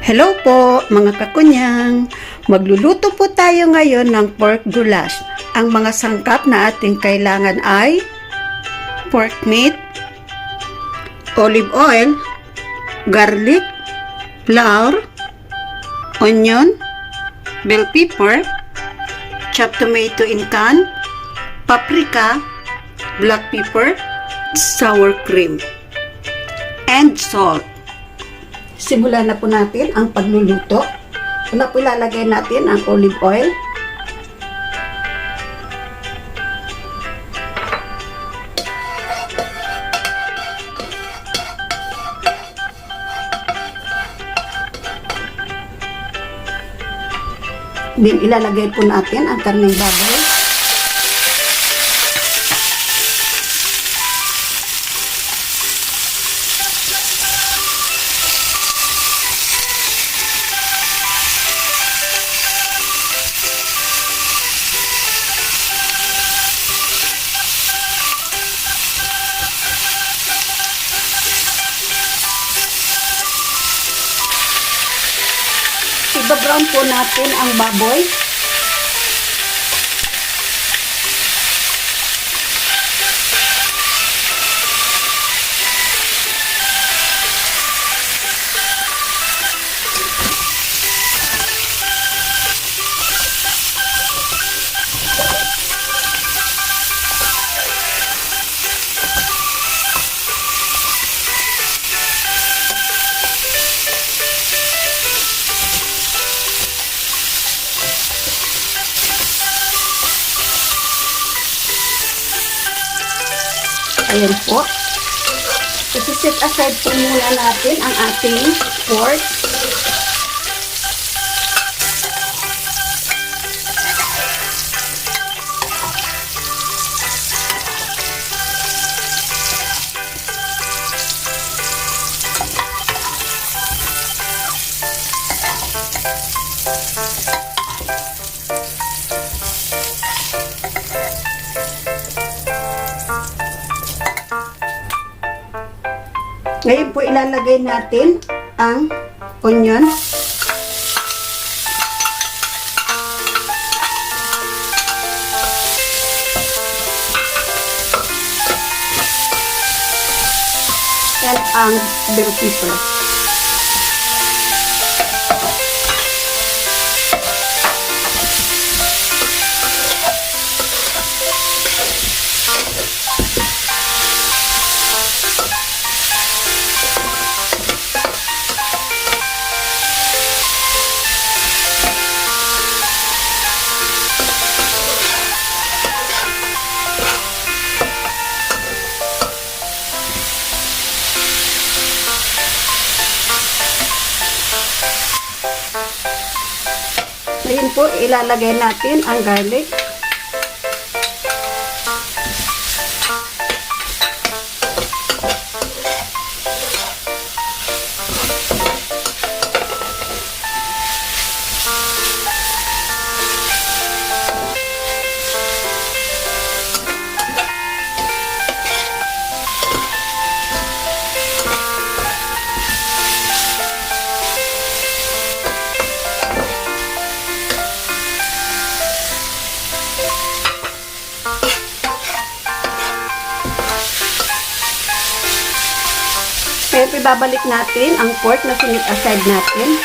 Hello po mga kakunyang! Magluluto po tayo ngayon ng pork goulash. Ang mga sangkap na ating kailangan ay pork meat, olive oil, garlic, flour, onion, bell pepper, chopped tomato in can, paprika, black pepper, sour cream, and salt. Simulan na po natin ang pagluluto. Una po ilalagay natin ang olive oil. Then ilalagay po natin ang karneng baboy. Iba-brown po natin ang baboy. Ayan po. Isi-set aside po muna natin ang ating pork. Ngayon po ilalagay natin ang onion. And ang bell pepper. Ngayon po, ilalagay natin ang garlic. Kaya ibabalik natin ang pork na sinit aside natin.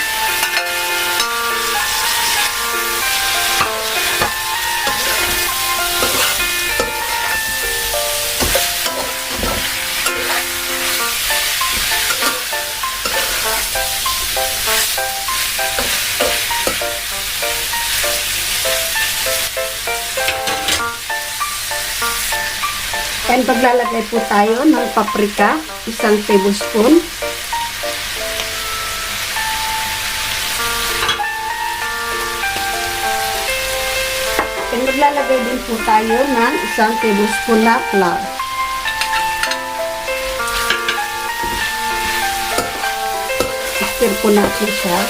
And paglalagay po tayo ng paprika, 1 tablespoon. And maglalagay din po tayo ng 1 tablespoon na flour. Stir po natin siya.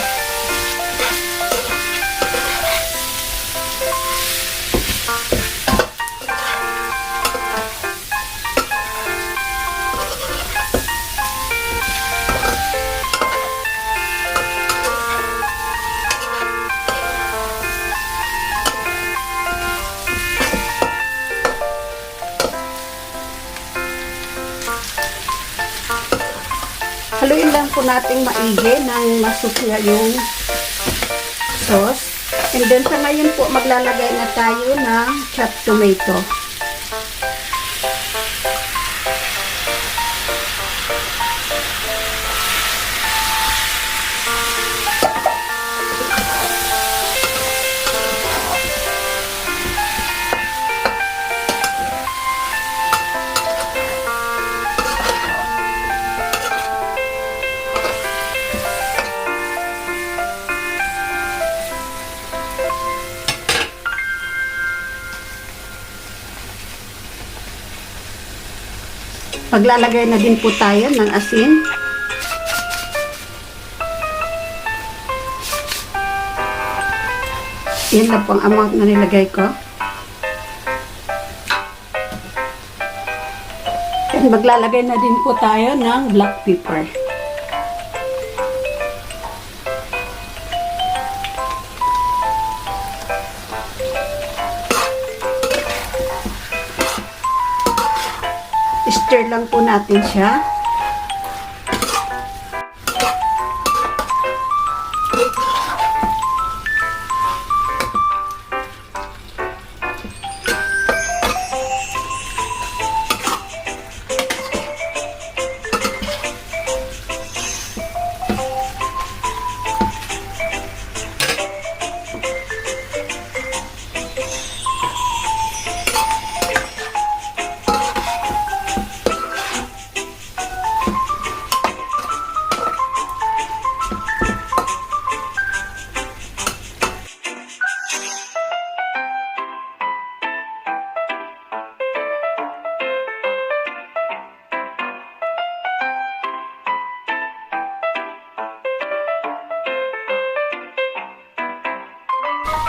Haluin lang po natin maigi nang masukya yung sauce. And then sa ngayon po maglalagay na tayo ng chopped tomato. Maglalagay na din po tayo ng asin. Yan na po ang amount na nilagay ko. And maglalagay na din po tayo ng black pepper. Stir lang po natin siya.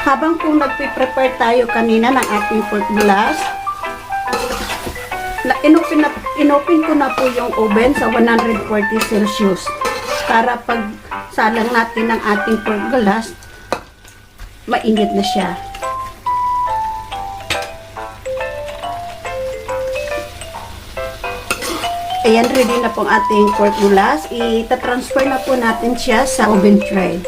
Habang po nagpe-prepare tayo kanina ng ating pork goulash, inopen ko na po yung oven sa 140 Celsius para pag salang natin ng ating pork goulash, mainit na siya. Ayan, ready na po ang ating pork goulash. Ita-transfer na po natin siya sa oven tray.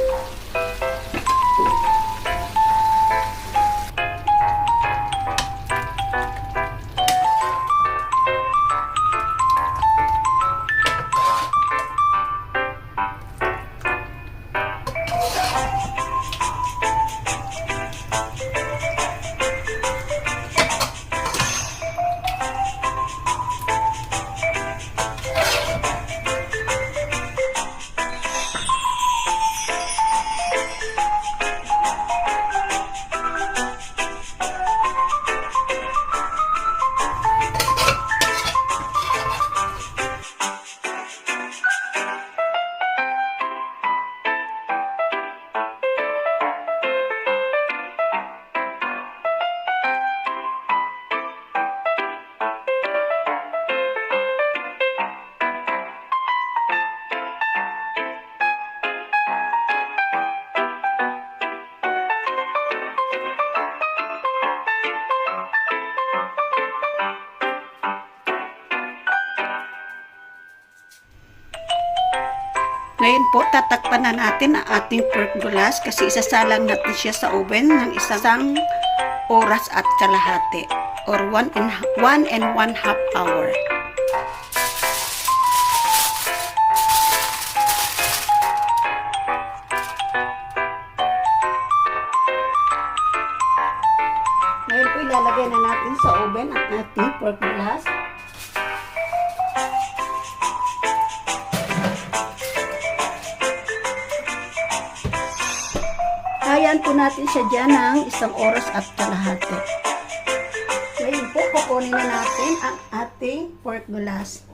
Ngayon po, tatakpan na natin ang ating pork goulash kasi isasalang natin siya sa oven ng isang oras at kalahati or 1 and 1/2 hour. Ngayon po, ilalagay na natin sa oven ang ating pork goulash. Hayan po natin siya dyan ng 1 oras at kalahati. Ngayon po, kukunin na natin ang ating pork goulash.